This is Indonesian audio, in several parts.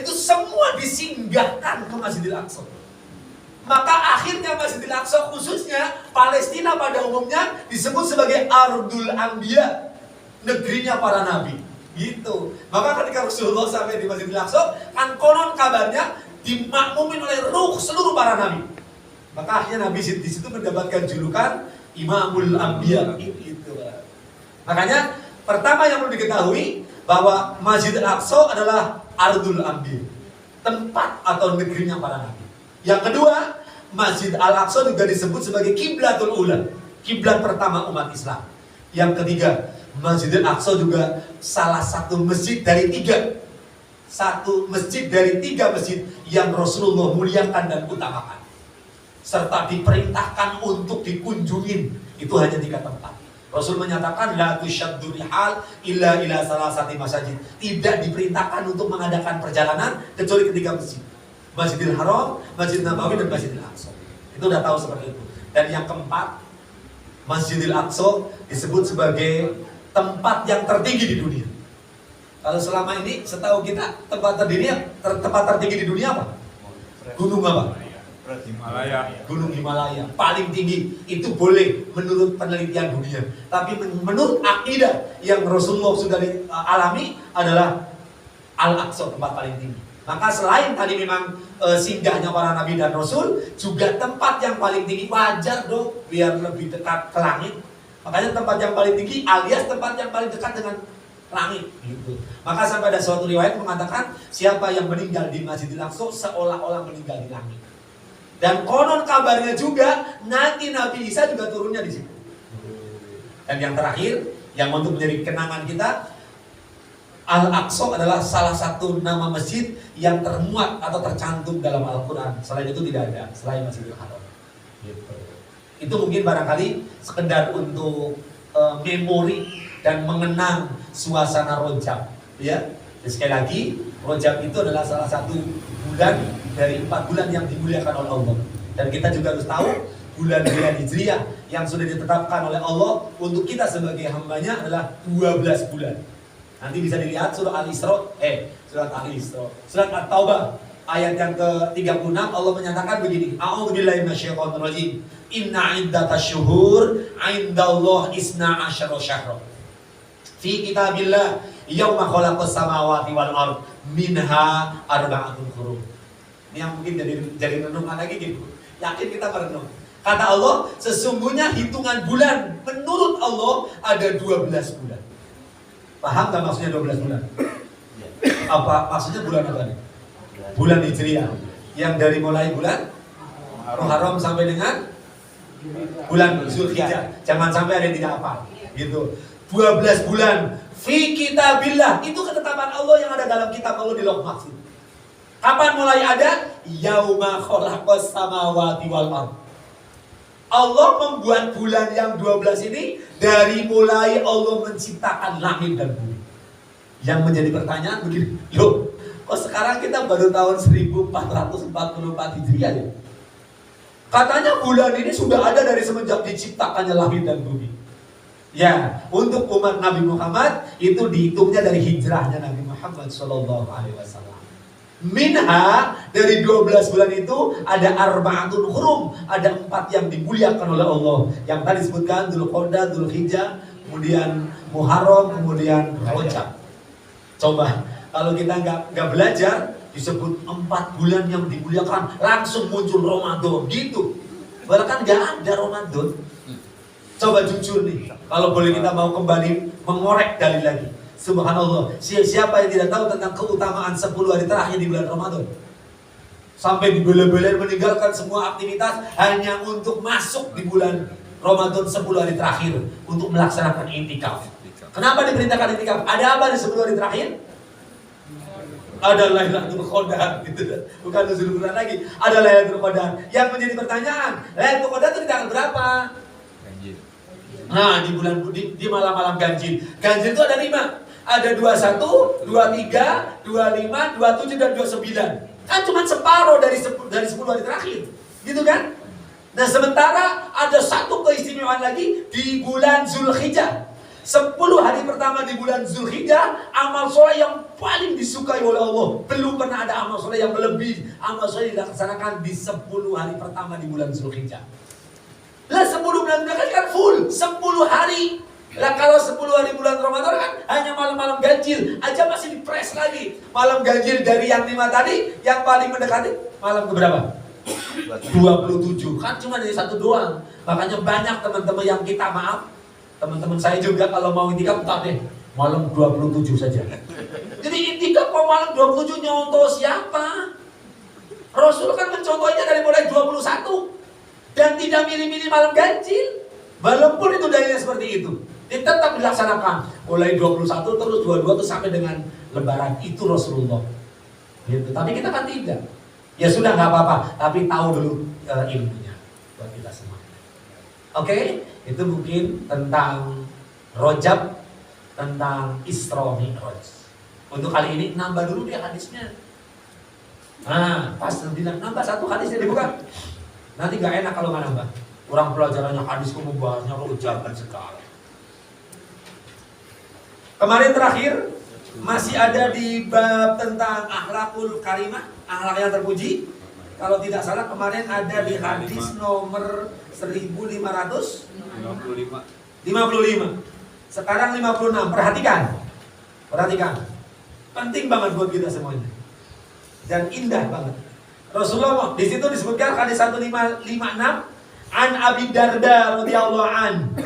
itu semua disinggahkan ke Masjidil Aqsa. Maka akhirnya Masjidil Aqsa, khususnya Palestina pada umumnya, disebut sebagai Ardul Anbiya, negerinya para nabi. Gitu. Maka ketika Rasulullah sampai di Masjidil Aqsa, kan konon kabarnya dimakmumin oleh ruh seluruh para nabi. Maka akhirnya Nabi di situ mendapatkan julukan Imamul Anbiya. Gitu. Makanya pertama yang perlu diketahui bahwa Masjidil Aqsa adalah Ardul Anbiya, tempat atau negerinya para nabi. Yang kedua, Masjid Al-Aqsa juga disebut sebagai Qiblatul Ula, kiblat pertama umat Islam. Yang ketiga, Masjidil Aqsa juga salah satu masjid dari tiga. Satu masjid dari tiga masjid yang Rasulullah muliakan dan utamakan, serta diperintahkan untuk dikunjungin. Itu hanya tiga tempat. Rasul menyatakan la tusyaddu rihal illa ila salasati masajid. Tidak diperintahkan untuk mengadakan perjalanan kecuali ketiga masjid. Masjidil Haram, Masjid Nabawi, dan Masjidil Aqsa. Itu udah tahu seperti itu. Dan yang keempat, Masjidil Aqsa disebut sebagai tempat yang tertinggi di dunia. Kalau selama ini setahu kita tempat tertinggi di dunia apa? Gunung apa? Himalaya. Gunung Himalaya paling tinggi. Itu boleh menurut penelitian dunia. Tapi menurut akidah yang Rasulullah sudah alami adalah Al-Aqsa, tempat paling tinggi. Maka selain tadi memang singgahnya para nabi dan rasul, juga tempat yang paling tinggi, wajar dong biar lebih dekat ke langit. Makanya tempat yang paling tinggi alias tempat yang paling dekat dengan langit gitu. Maka sampai ada suatu riwayat mengatakan siapa yang meninggal di Masjidil Aqsa seolah-olah meninggal di langit. Dan konon kabarnya juga nanti Nabi Isa juga turunnya di situ. Dan yang terakhir, yang untuk menjadi kenangan kita, Al-Aqsa adalah salah satu nama masjid yang termuat atau tercantum dalam Al-Quran. Selain itu tidak ada, selain Masjidil Haram. Gitu. Itu mungkin barangkali sekedar untuk memori dan mengenang suasana Rajab. Ya, dan sekali lagi, Rajab itu adalah salah satu bulan dari 4 bulan yang dimuliakan oleh Allah. Dan kita juga harus tahu bulan-bulan Hijriah yang sudah ditetapkan oleh Allah untuk kita sebagai hambanya adalah 12 bulan. Nanti bisa dilihat surat At-Taubah ayat yang ke-36, Allah menyatakan begini, A'udzubillahi minasyaitonir rajim. Inna iddatasy-syuhur 'indallah 12 syahra. Fi kitabillah yauma khalaqas samawati wal ard minha arba'atun hurum. Ini yang mungkin jadi renungan lagi gitu. Yakin kita merenung. Kata Allah, sesungguhnya hitungan bulan menurut Allah ada 12 bulan. Paham gak maksudnya 12 bulan? Apa maksudnya bulan apa nih? Bulan Hijriah. Yang dari mulai bulan Muharram sampai dengan bulan Zulhijjah. Jangan sampai ada yang tidak apa. Gitu. 12 bulan. Fi kitabillah. Itu ketetapan Allah yang ada dalam kitab Allah di Lauh Mahfuz. Kapan mulai ada? Yauma khalaqas samawati wal ard. Allah membuat bulan yang 12 ini dari mulai Allah menciptakan langit dan bumi. Yang menjadi pertanyaan begini, loh, kok sekarang kita baru tahun 1444 Hijriah ya? Katanya bulan ini sudah ada dari semenjak diciptakannya langit dan bumi. Ya, untuk umat Nabi Muhammad itu dihitungnya dari hijrahnya Nabi Muhammad SAW. Minha, dari 12 bulan itu ada arba'atun hurum, ada 4 yang dimuliakan oleh Allah. Yang tadi disebutkan Dzulqa'dah, Dzulhijjah, kemudian Muharram, kemudian Rajab. Coba kalau kita nggak belajar, disebut 4 bulan yang dimuliakan, langsung muncul Ramadan gitu. Bahkan nggak ada Ramadan. Coba jujur nih, kalau boleh kita mau kembali mengorek dalil lagi. Subhanallah, siapa yang tidak tahu tentang keutamaan 10 hari terakhir di bulan Ramadan? Sampai dibela-belain meninggalkan semua aktivitas hanya untuk masuk di bulan Ramadan 10 hari terakhir untuk melaksanakan i'tikaf. Kenapa diperintahkan i'tikaf? Ada apa di 10 hari terakhir? Ada Lailatul Qadar gitu. Bukan nuzul Quran lagi. Ada Lailatul Qadar. Yang menjadi pertanyaan, Lailatul Qadar itu di tanggal berapa? Ganjil. Nah, di malam-malam ganjil. Ganjil itu ada 5. Ada 21, 23, 25, 27 dan 29. Kan cuma separuh dari 10 hari terakhir. Gitu kan? Nah, sementara ada satu keistimewaan lagi di bulan Zulhijjah. 10 hari pertama di bulan Zulhijjah, amal soleh yang paling disukai oleh Allah. Belum pernah ada amal soleh yang melebihi amal soleh dilaksanakan di 10 hari pertama di bulan Zulhijjah. Lah 10 bulan belakang kan full 10 hari. Lah kalau 10 hari bulan Ramadan kan hanya malam-malam ganjil aja masih dipres lagi. Malam ganjil dari yang 5 tadi, yang paling mendekati malam ke berapa? 27. Kan cuma dari satu doang. Makanya banyak teman-teman yang kita maaf, teman-teman saya juga kalau mau intikaf tak deh malam 27 saja. Jadi intikaf kok malam 27 nyontoh siapa? Rasul kan mencontohnya dari mulai 21 dan tidak milih-milih malam ganjil. Walaupun itu dalilnya seperti itu, dia tetap dilaksanakan mulai 21 terus 22 terus sampai dengan Lebaran. Itu Rasulullah. Gitu. Tapi kita kan tidak. Ya sudah nggak apa-apa, tapi tahu dulu ilmunya buat kita semua. Oke, itu mungkin tentang Rojab, tentang Isra Mi'raj. Untuk kali ini nambah dulu dia hadisnya. Nah, pas bilang nambah satu hadisnya dibuka. Nanti nggak enak kalau nggak nambah. Kurang pelajarannya hadisku membahasnya Rojab kan sekali. Kemarin terakhir masih ada di bab tentang akhlakul karimah, akhlak yang terpuji. Kalau tidak salah kemarin ada di hadis nomor 1555. Sekarang 56. Perhatikan. Penting banget buat kita semuanya. Dan indah banget. Rasulullah di situ disebutkan hadis 1556 an Abi Darda radhiyallahu an.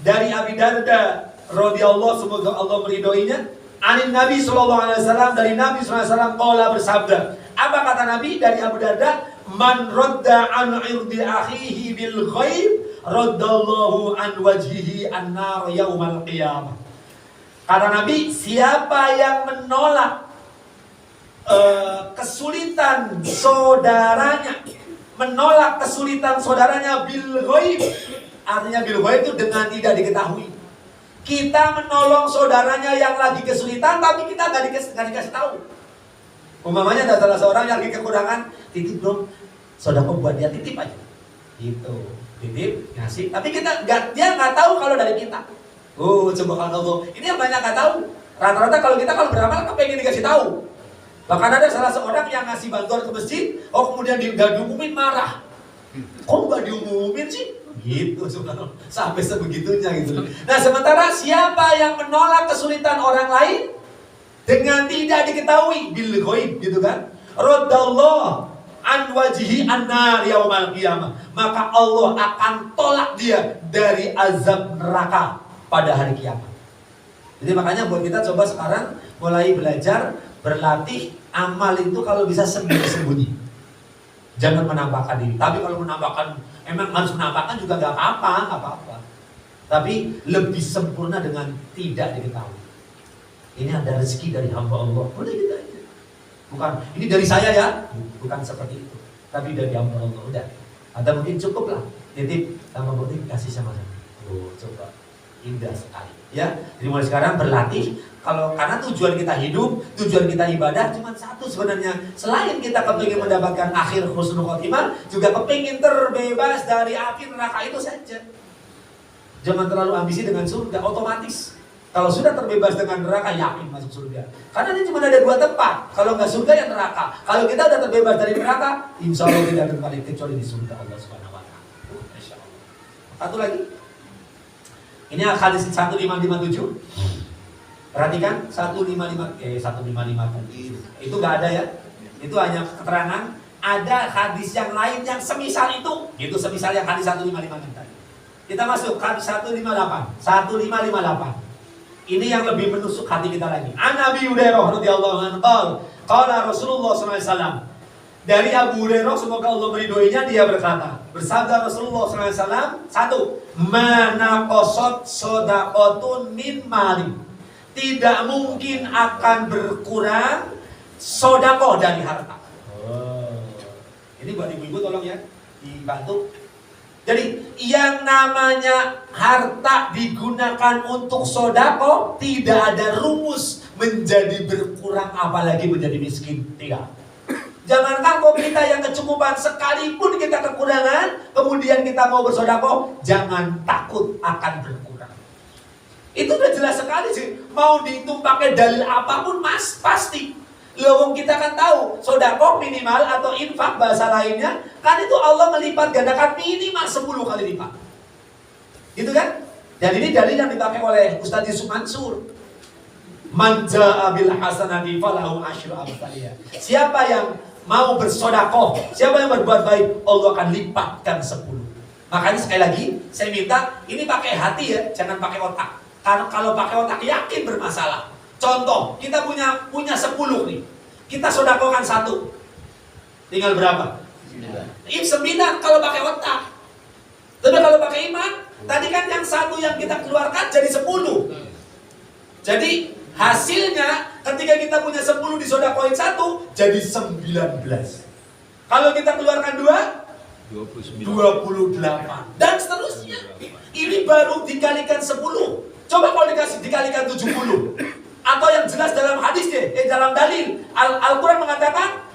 Dari Abi Darda radhiyallahu, semoga Allah meridhoinya, anin Nabi sallallahu alaihi wasallam, dari Nabi sallallahu alaihi wasallam qala bersabda. Apa kata Nabi dari Abu Darda? Man radda an irdi akhihi bil ghaib raddallahu an wajhihi an-nar yaumal qiyamah. Kata Nabi, siapa yang menolak kesulitan saudaranya, menolak kesulitan saudaranya bil ghaib, artinya bil ghaib itu dengan tidak diketahui. Kita menolong saudaranya yang lagi kesulitan, tapi kita nggak dikasih tahu. Umpamanya ada salah seorang yang lagi kekurangan, titip dong, saudara buat dia, titip aja. Gitu, titip, ngasih. Tapi dia nggak tahu kalau dari kita. Subhanallah. Ini yang banyak nggak tahu. Rata-rata kalau kita kalau beramal kepengen dikasih tahu. Bahkan ada salah seorang yang ngasih bantuan ke masjid, kemudian nggak diumumin, marah. Kok nggak diumumin sih? Gitu, sampai sebegitunya gitu. Nah, sementara siapa yang menolak kesulitan orang lain dengan tidak diketahui bil ghaib, gitu kan? Raddallahu an wajhi an-nar yaumal qiyamah. Maka Allah akan tolak dia dari azab neraka pada hari kiamat. Jadi makanya buat kita coba sekarang mulai belajar, berlatih amal itu kalau bisa sembunyi-sembunyi. Jangan menampakkan diri. Tapi kalau menampakkan, emang harus menampakkan juga nggak apa-apa. Tapi lebih sempurna dengan tidak diketahui. Ini ada rezeki dari hamba Allah. Udah gitu aja. Bukan, ini dari saya ya. Bukan seperti itu. Tapi dari hamba Allah. Udah. Atau mungkin cukup lah. Titip sama bukti kasih sama saya. Coba. Indah sekali. Ya. Jadi mulai sekarang berlatih. Karena tujuan kita hidup, tujuan kita ibadah cuma satu sebenarnya. Selain kita kepingin mendapatkan akhir husnul khotimah, juga kepingin terbebas dari api neraka itu saja. Jangan terlalu ambisi dengan surga, otomatis. Kalau sudah terbebas dengan neraka, yakin masuk surga. Karena ini cuma ada 2 tempat. Kalau nggak surga ya neraka. Kalau kita udah terbebas dari neraka, insya Allah tidak akan balik kecuali di surga Allah Subhanahu Wa Taala. Insya Allah. Satu lagi. Ini hadis 1557. Perhatikan 1557. Itu nggak ada ya. Itu hanya keterangan. Ada hadis yang lain yang semisal itu. Gitu semisal yang hadis 1556 tadi. Kita masuk hadis 158. 1558. Ini yang lebih menusuk hati kita lagi. An Abi Hurairah radhiyallahu anhu qala Rasulullah sallallahu alaihi wasallam. Dari Abu Hurairah semoga Allah meridhoinya, dia berkata, bersabda Rasulullah sallallahu alaihi wasallam, 1, manaqasat shadaqatun min mali. Tidak mungkin akan berkurang sedekah dari harta. Ini buat ibu-ibu tolong ya dibantu. Jadi yang namanya harta digunakan untuk sedekah, tidak ada rumus menjadi berkurang apalagi menjadi miskin. Tidak. Jangankan kok kita yang kecukupan, sekalipun kita kekurangan, kemudian kita mau bersedekah, jangan takut akan berkurang. Itu udah jelas sekali sih. Mau dihitung pakai dalil apapun mas, pasti. Lewong kita kan tahu, sedekah minimal atau infak bahasa lainnya, kan itu Allah melipat gandakan minimal 10 kali lipat. Gitu kan? Dan ini dalil yang dipakai oleh Ustaz Yusuf Mansur. Man jaa bil hasanati falahu asyru amsalihha. Siapa yang mau bersedekah, siapa yang berbuat baik, Allah akan lipatkan 10. Makanya sekali lagi, saya minta ini pakai hati ya, jangan pakai otak. Karena kalau pakai otak yakin bermasalah. Contoh, kita punya 10 nih. Kita sedekahkan 1. Tinggal berapa? 9 kalau pakai otak. Tapi kalau pakai iman, tadi kan yang 1 yang kita keluarkan jadi 10. Jadi hasilnya ketika kita punya 10 disedekahin 1 jadi 19. Kalau kita keluarkan 2 28 dan seterusnya. Ini baru dikalikan 10. Coba kalau dikalikan 70. Atau yang jelas dalam hadis deh, dalam dalil Al-Quran mengatakan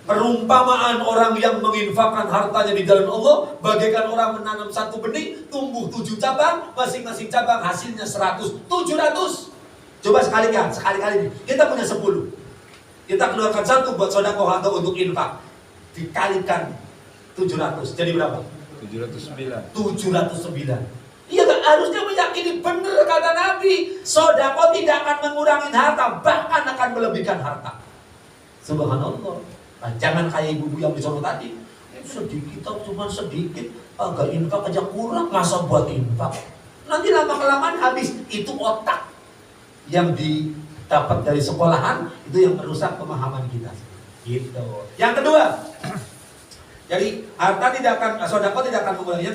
perumpamaan orang yang menginfakkan hartanya di jalan Allah bagaikan orang menanam 1 benih, tumbuh 7 cabang, masing-masing cabang hasilnya 100, 700. Coba sekalikan, sekali-kali nih. Kita punya 10. Kita keluarkan 1 buat sedekah atau untuk infak. Dikalikan 700, jadi berapa? 709. Iya kan, harusnya meyakini benar kata Nabi. Sedekah tidak akan mengurangi harta, bahkan akan melebihkan harta. Subhanallah. Nah, jangan kayak ibu-ibu yang disuruh tadi. Sedikit, cuma sedikit, agak infak aja kurang, masa buat infak. Nanti lama-kelamaan habis. Itu otak yang didapat dari sekolahan, itu yang merusak pemahaman kita. Gitu. Yang kedua, jadi harta tidak akan, sedekah tidak akan mengurangi.